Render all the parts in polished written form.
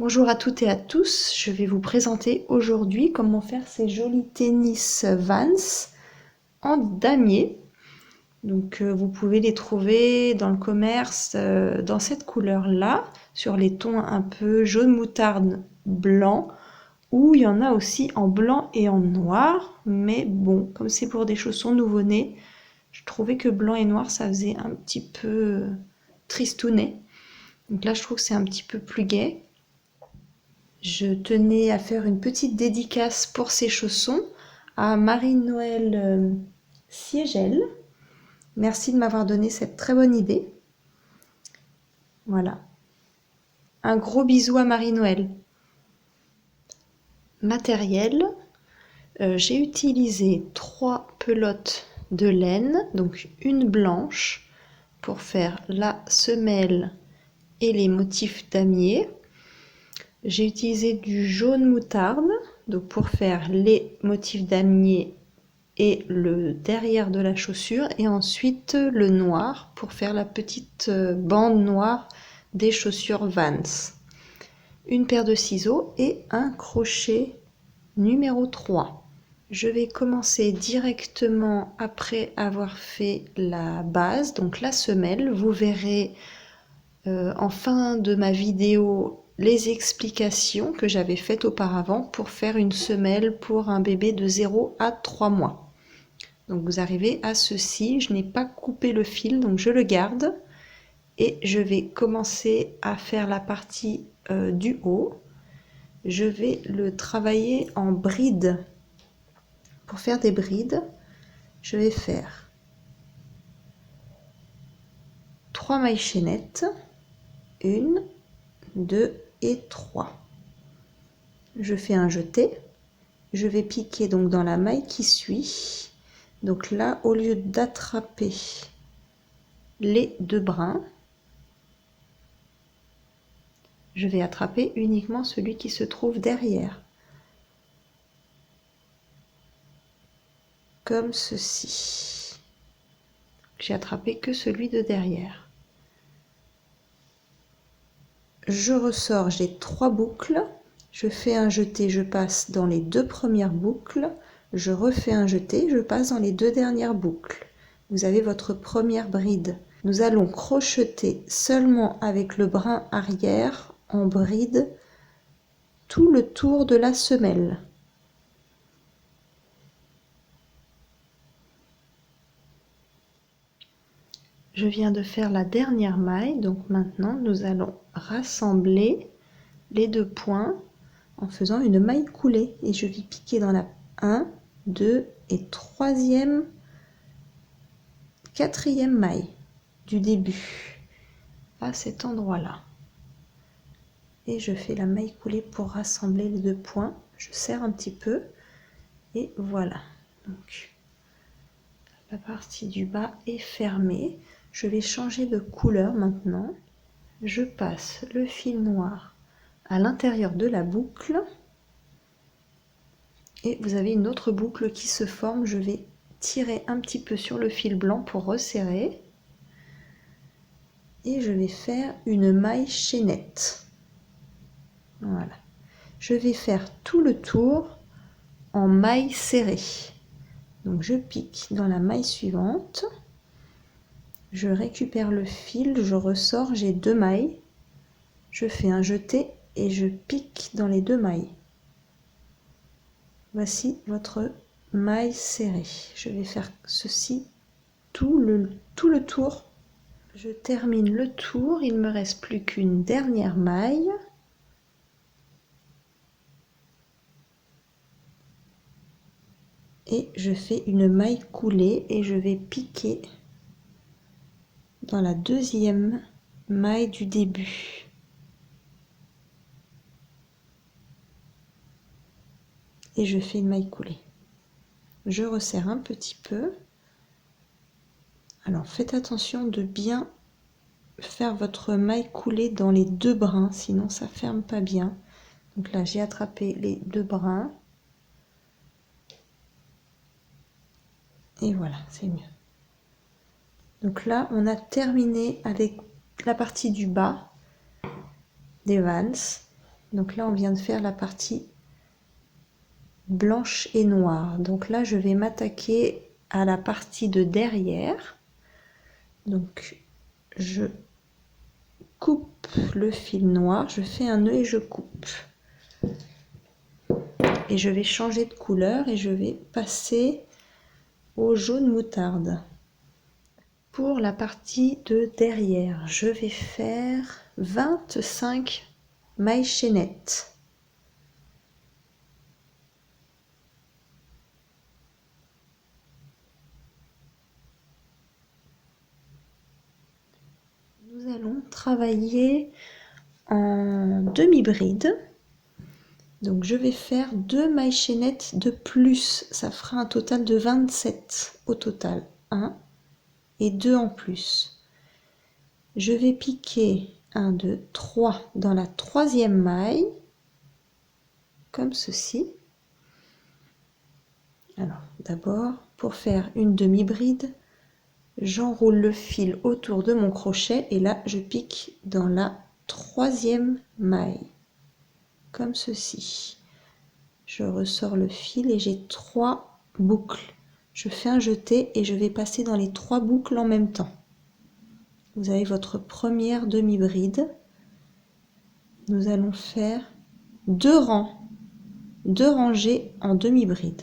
Bonjour à toutes et à tous, je vais vous présenter aujourd'hui comment faire ces jolis tennis Vans en damier. Donc vous pouvez les trouver dans le commerce dans cette couleur-là, sur les tons un peu jaune moutarde blanc, ou il y en a aussi en blanc et en noir, mais bon, comme c'est pour des chaussons nouveau-nés, je trouvais que blanc et noir ça faisait un petit peu tristounet. Donc là je trouve que c'est un petit peu plus gai. Je tenais à faire une petite dédicace pour ces chaussons à Marie-Noël Siegel. Merci de m'avoir donné cette très bonne idée. Voilà. Un gros bisou à Marie-Noël. Matériel. J'ai utilisé 3 pelotes de laine, donc une blanche pour faire la semelle et les motifs damier. J'ai utilisé du jaune moutarde, donc pour faire les motifs damier et le derrière de la chaussure, et ensuite le noir pour faire la petite bande noire des chaussures Vans. Une paire de ciseaux et un crochet numéro 3. Je vais commencer directement après avoir fait la base, donc la semelle. Vous verrez en fin de ma vidéo les explications que j'avais faites auparavant pour faire une semelle pour un bébé de 0 à 3 mois. Donc vous arrivez à ceci, je n'ai pas coupé le fil, donc je le garde et je vais commencer à faire la partie du haut. Je vais le travailler en brides. Pour faire des brides, je vais faire 3 mailles chaînettes, 1, 2 et 3. Je fais un jeté, je vais piquer donc dans la maille qui suit. Donc là, au lieu d'attraper les 2 brins, je vais attraper uniquement celui qui se trouve derrière. Comme ceci. J'ai attrapé que celui de derrière. Je ressors, j'ai 3 boucles. Je fais un jeté, je passe dans les 2 premières boucles. Je refais un jeté, je passe dans les 2 dernières boucles. Vous avez votre première bride. Nous allons crocheter seulement avec le brin arrière en bride tout le tour de la semelle. Je viens de faire la dernière maille, donc maintenant nous allons rassembler les 2 points en faisant une maille coulée et je vais piquer dans la 1, 2 et 3e, 4e maille du début à cet endroit-là. Et je fais la maille coulée pour rassembler les 2 points. Je serre un petit peu et voilà. Donc la partie du bas est fermée. Je vais changer de couleur maintenant. Je passe le fil noir à l'intérieur de la boucle et vous avez une autre boucle qui se forme. Je vais tirer un petit peu sur le fil blanc pour resserrer et je vais faire une maille chaînette. Voilà. Je vais faire tout le tour en maille serrée. Donc je pique dans la maille suivante, je récupère le fil, je ressors, j'ai 2 mailles, je fais un jeté et je pique dans les 2 mailles. Voici votre maille serrée. Je vais faire ceci tout le tour. Je termine le tour, il ne me reste plus qu'une dernière maille. Et je fais une maille coulée et je vais piquer dans la 2e maille du début. Et je fais une maille coulée. Je resserre un petit peu. Alors faites attention de bien faire votre maille coulée dans les 2 brins, sinon ça ferme pas bien. Donc là j'ai attrapé les 2 brins. Et voilà, c'est mieux. Donc là on a terminé avec la partie du bas des Vans. Donc là, on vient de faire la partie blanche et noire. Donc là, je vais m'attaquer à la partie de derrière. Donc, je coupe le fil noir, je fais un nœud et je coupe. Et je vais changer de couleur et je vais passer au jaune moutarde. Pour la partie de derrière, je vais faire 25 mailles chaînettes. Nous allons travailler en demi-bride. Donc je vais faire 2 mailles chaînettes de plus, ça fera un total de 27 au total, 1 et 2 en plus. Je vais piquer 1, 2, 3 dans la troisième maille, comme ceci. Alors d'abord, pour faire une demi-bride, j'enroule le fil autour de mon crochet et là je pique dans la troisième maille, comme ceci. Je ressors le fil et j'ai 3 boucles. Je fais un jeté et je vais passer dans les 3 boucles en même temps. Vous avez votre première demi-bride. Nous allons faire 2 rangs, 2 rangées en demi-bride.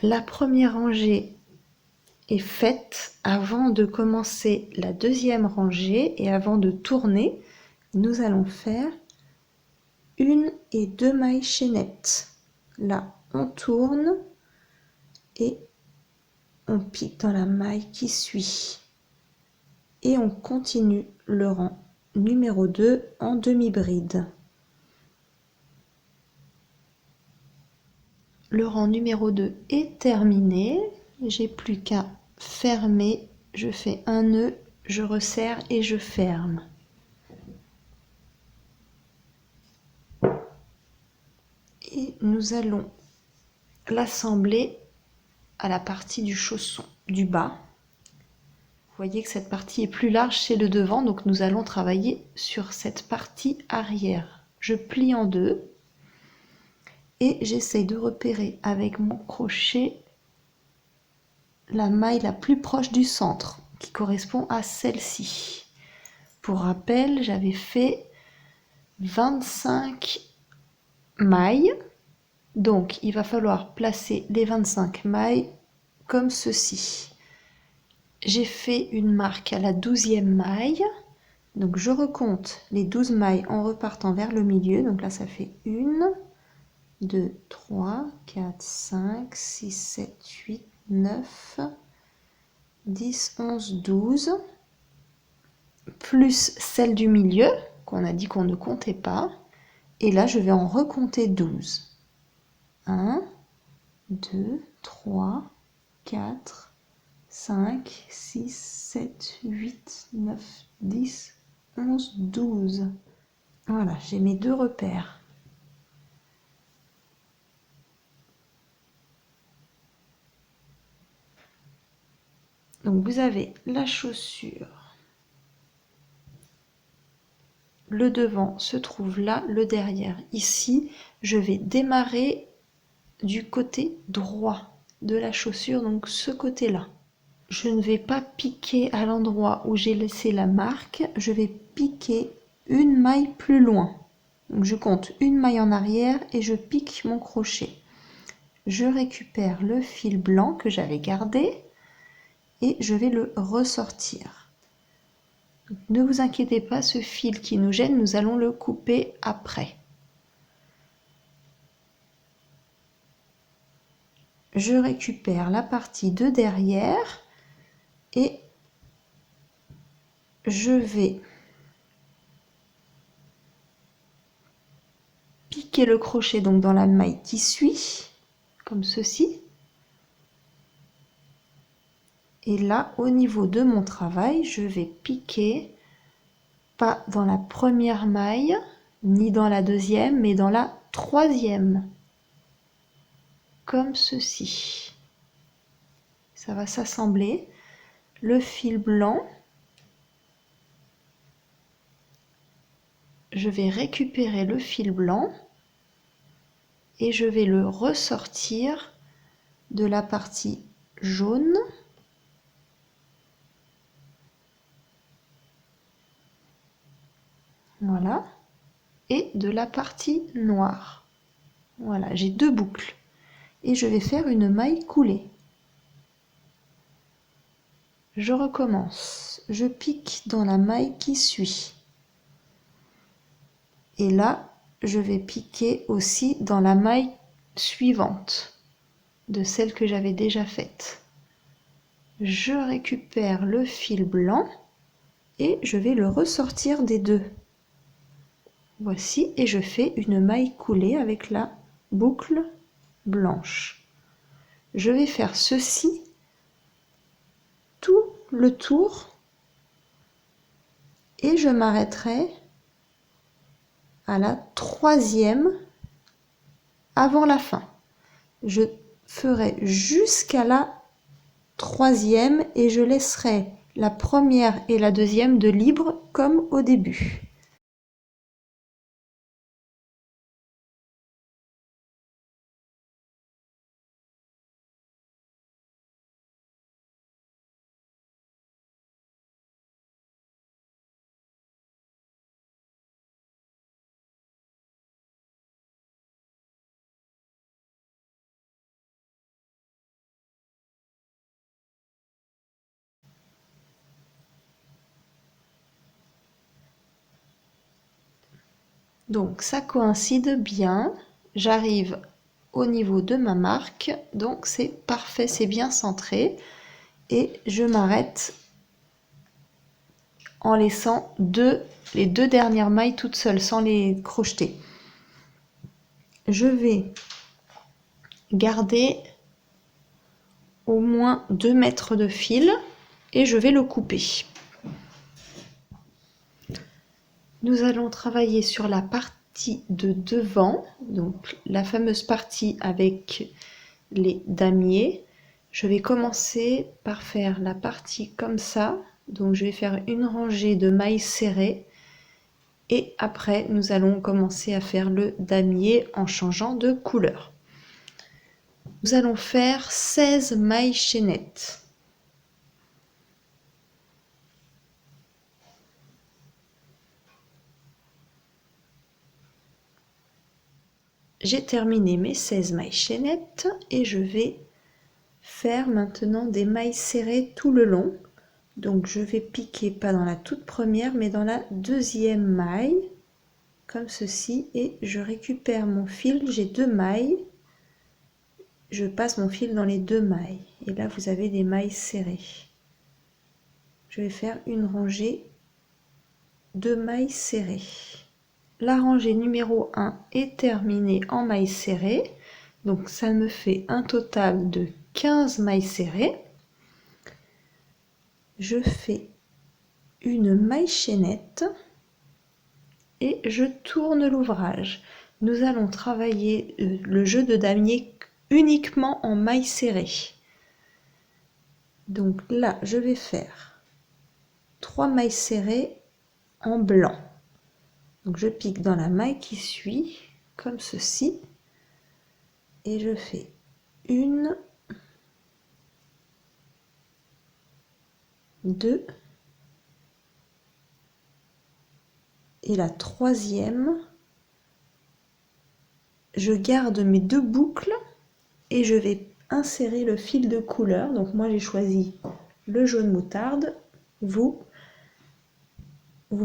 La première rangée est faite. Avant de commencer la deuxième rangée et avant de tourner, nous allons faire 1 et 2 mailles chaînettes. Là, on tourne et on pique dans la maille qui suit. Et on continue le rang numéro 2 en demi-bride. Le rang numéro 2 est terminé. J'ai plus qu'à fermer. Je fais un nœud, je resserre et je ferme. Et nous allons l'assembler à la partie du chausson du bas. Vous voyez que cette partie est plus large chez le devant, donc nous allons travailler sur cette partie arrière. Je plie en deux et j'essaye de repérer avec mon crochet la maille la plus proche du centre, qui correspond à celle-ci. Pour rappel, j'avais fait 25 mailles, donc il va falloir placer les 25 mailles comme ceci. J'ai fait une marque à la 12e maille, donc je recompte les 12 mailles en repartant vers le milieu, donc là ça fait 1, 2, 3, 4, 5, 6, 7, 8, 9, 10, 11, 12, plus celle du milieu, qu'on a dit qu'on ne comptait pas, et là je vais en recompter 12. 1, 2, 3, 4, 5, 6, 7, 8, 9, 10, 11, 12. Voilà, j'ai mes deux repères. Donc vous avez la chaussure. Le devant se trouve là, le derrière ici. Je vais démarrer du côté droit de la chaussure, donc ce côté-là. Je ne vais pas piquer à l'endroit où j'ai laissé la marque, je vais piquer une maille plus loin. Donc je compte une maille en arrière et je pique mon crochet. Je récupère le fil blanc que j'avais gardé et je vais le ressortir. Donc, ne vous inquiétez pas, ce fil qui nous gêne, nous allons le couper après. Je récupère la partie de derrière et je vais piquer le crochet donc dans la maille qui suit, comme ceci. Et là, au niveau de mon travail, je vais piquer pas dans la première maille, ni dans la deuxième, mais dans la troisième, comme ceci. Ça va s'assembler. Le fil blanc, je vais récupérer le fil blanc et je vais le ressortir de la partie jaune voilà, et de la partie noire. Voilà, j'ai deux boucles et je vais faire une maille coulée. Je recommence, je pique dans la maille qui suit. Et là, je vais piquer aussi dans la maille suivante de celle que j'avais déjà faite. Je récupère le fil blanc et je vais le ressortir des deux. Voici, et je fais une maille coulée avec la boucle blanche. Je vais faire ceci tout le tour et je m'arrêterai à la troisième avant la fin. Je ferai jusqu'à la troisième et je laisserai la première et la deuxième de libre comme au début. Donc ça coïncide bien, j'arrive au niveau de ma marque, donc c'est parfait, c'est bien centré et je m'arrête en laissant les deux dernières mailles toutes seules sans les crocheter. Je vais garder au moins 2 mètres de fil et je vais le couper. Nous allons travailler sur la partie de devant, donc la fameuse partie avec les damiers. Je vais commencer par faire la partie comme ça, donc je vais faire une rangée de mailles serrées et après nous allons commencer à faire le damier en changeant de couleur. Nous allons faire 16 mailles chaînettes. J'ai terminé mes 16 mailles chaînettes et je vais faire maintenant des mailles serrées tout le long. Donc je vais piquer pas dans la toute première mais dans la deuxième maille comme ceci et je récupère mon fil, j'ai 2 mailles, je passe mon fil dans les 2 mailles et là vous avez des mailles serrées. Je vais faire une rangée de mailles serrées. La rangée numéro 1 est terminée en mailles serrées, donc ça me fait un total de 15 mailles serrées. Je fais une maille chaînette et je tourne l'ouvrage. Nous allons travailler le jeu de damier uniquement en mailles serrées. Donc là, je vais faire 3 mailles serrées en blanc. Donc je pique dans la maille qui suit, comme ceci, et je fais une, 2, et la troisième, je garde mes 2 boucles et je vais insérer le fil de couleur. Donc moi j'ai choisi le jaune moutarde, vous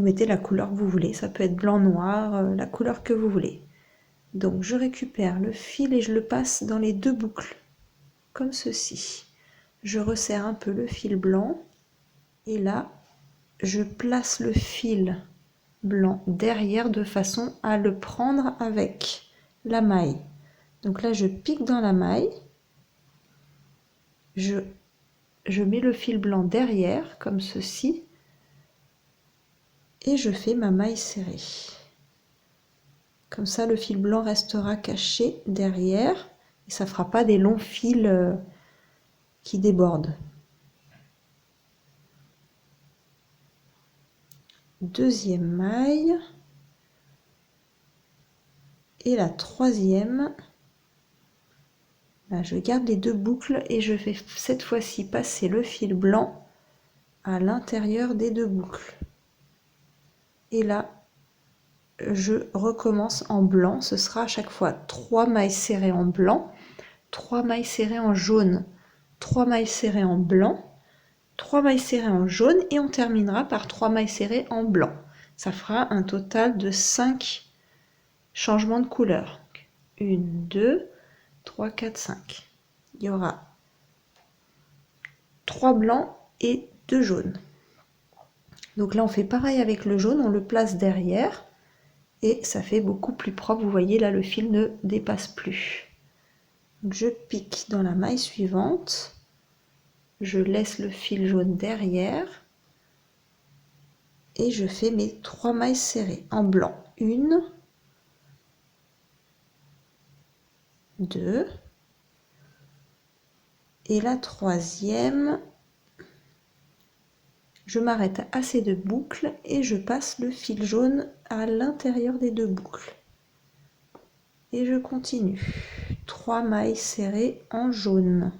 mettez la couleur que vous voulez, ça peut être blanc noir, la couleur que vous voulez. Donc je récupère le fil et je le passe dans les 2 boucles comme ceci. Je resserre un peu le fil blanc et là je place le fil blanc derrière de façon à le prendre avec la maille. Donc là je pique dans la maille, je mets le fil blanc derrière comme ceci et je fais ma maille serrée. Comme ça le fil blanc restera caché derrière et ça fera pas des longs fils qui débordent. Deuxième maille, Et la troisième, là je garde les deux boucles et je vais cette fois-ci passer le fil blanc à l'intérieur des deux boucles. Et là, je recommence en blanc. Ce sera à chaque fois 3 mailles serrées en blanc, 3 mailles serrées en jaune, 3 mailles serrées en blanc, 3 mailles serrées en jaune et on terminera par 3 mailles serrées en blanc. Ça fera un total de 5 changements de couleur. 1, 2, 3, 4, 5. Il y aura 3 blancs et 2 jaunes. Donc là on fait pareil avec le jaune, on le place derrière et ça fait beaucoup plus propre. Vous voyez là le fil ne dépasse plus. Donc je pique dans la maille suivante, je laisse le fil jaune derrière et je fais mes 3 mailles serrées en blanc. 1, 2 et la troisième, je m'arrête à ces deux boucles et je passe le fil jaune à l'intérieur des deux boucles. Et je continue. 3 mailles serrées en jaune.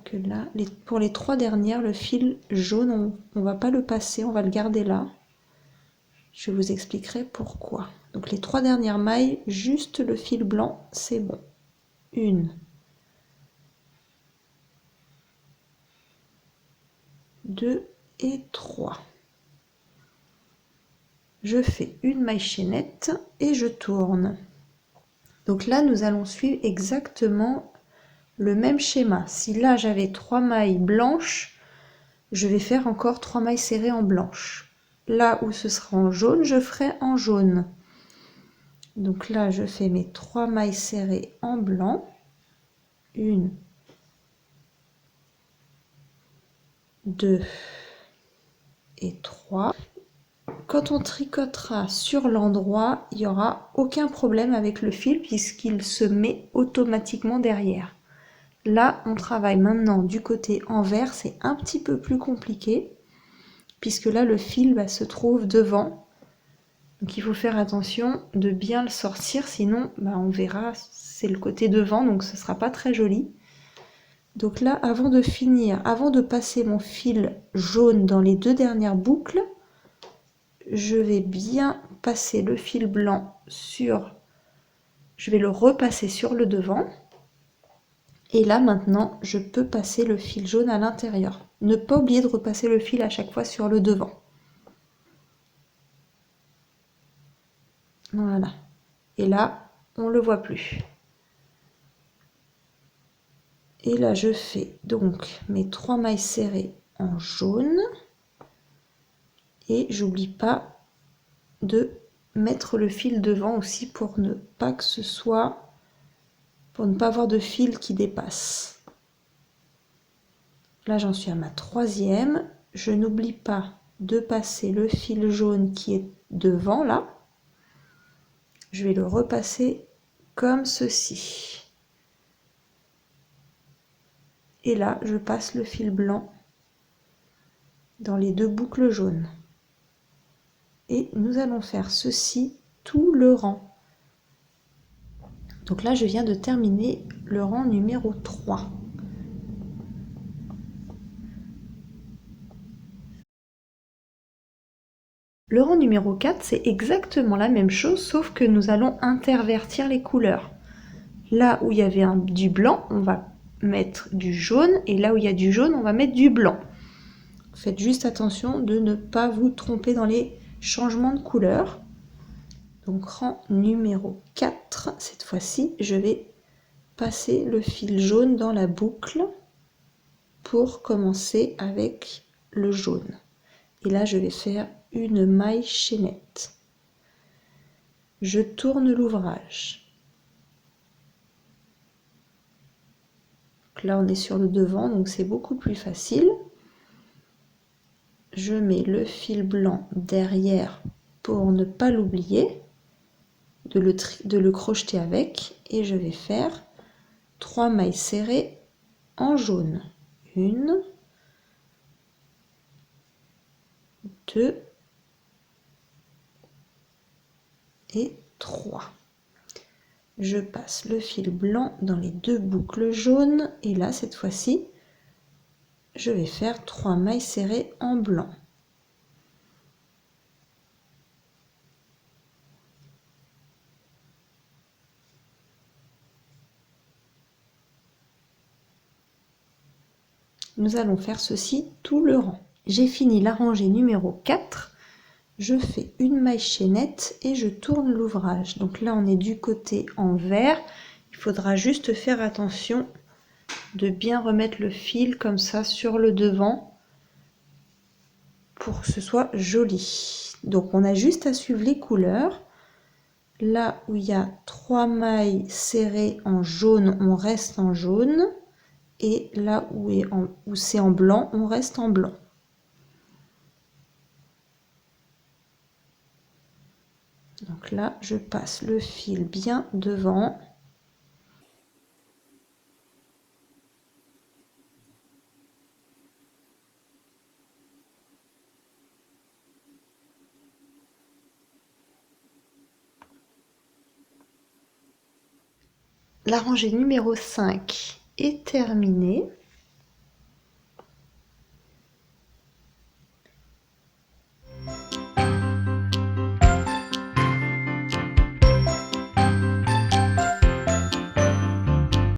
Que là, pour les 3 dernières, le fil jaune, on va pas le passer, on va le garder là. Je vous expliquerai pourquoi. Donc les 3 dernières mailles, juste le fil blanc, c'est bon. 1, 2 et 3. Je fais une maille chaînette et je tourne. Donc là, nous allons suivre exactement le même schéma. Si là, j'avais 3 mailles blanches, je vais faire encore 3 mailles serrées en blanche. Là où ce sera en jaune, je ferai en jaune. Donc là, je fais mes 3 mailles serrées en blanc. 1, 2 et 3. Quand on tricotera sur l'endroit, il n'y aura aucun problème avec le fil puisqu'il se met automatiquement derrière. Là, on travaille maintenant du côté envers, c'est un petit peu plus compliqué puisque là, le fil se trouve devant. Donc il faut faire attention de bien le sortir, sinon on verra, c'est le côté devant, donc ce ne sera pas très joli. Donc là, avant de finir, avant de passer mon fil jaune dans les 2 dernières boucles, je vais bien passer le fil blanc sur... Je vais le repasser sur le devant. Et là, maintenant, je peux passer le fil jaune à l'intérieur. Ne pas oublier de repasser le fil à chaque fois sur le devant. Voilà. Et là, on ne le voit plus. Et là, je fais donc mes 3 mailles serrées en jaune. Et j'oublie pas de mettre le fil devant aussi pour ne pas que ce soit... pour ne pas avoir de fil qui dépasse. Là, j'en suis à ma troisième. Je n'oublie pas de passer le fil jaune qui est devant, là. Je vais le repasser comme ceci. Et là, je passe le fil blanc dans les 2 boucles jaunes. Et nous allons faire ceci tout le rang. Donc là, je viens de terminer le rang numéro 3. Le rang numéro 4, c'est exactement la même chose, sauf que nous allons intervertir les couleurs. Là où il y avait du blanc, on va mettre du jaune, et là où il y a du jaune, on va mettre du blanc. Faites juste attention de ne pas vous tromper dans les changements de couleur. Donc rang numéro 4, cette fois-ci, je vais passer le fil jaune dans la boucle pour commencer avec le jaune. Et là, je vais faire une maille chaînette. Je tourne l'ouvrage. Là, on est sur le devant, donc c'est beaucoup plus facile. je mets le fil blanc derrière pour ne pas l'oublier, de le crocheter avec, et je vais faire 3 mailles serrées en jaune. 1, 2 et 3. Je passe le fil blanc dans les 2 boucles jaunes et là cette fois-ci je vais faire 3 mailles serrées en blanc. Nous allons faire ceci tout le rang. J'ai fini la rangée numéro 4. Je fais une maille chaînette et je tourne l'ouvrage. Donc là on est du côté envers. Il faudra juste faire attention de bien remettre le fil comme ça sur le devant pour que ce soit joli. Donc on a juste à suivre les couleurs. Là où il y a 3 mailles serrées en jaune, on reste en jaune. Et là où c'est en blanc, on reste en blanc. Donc là, je passe le fil bien devant. La rangée numéro 5 est terminée.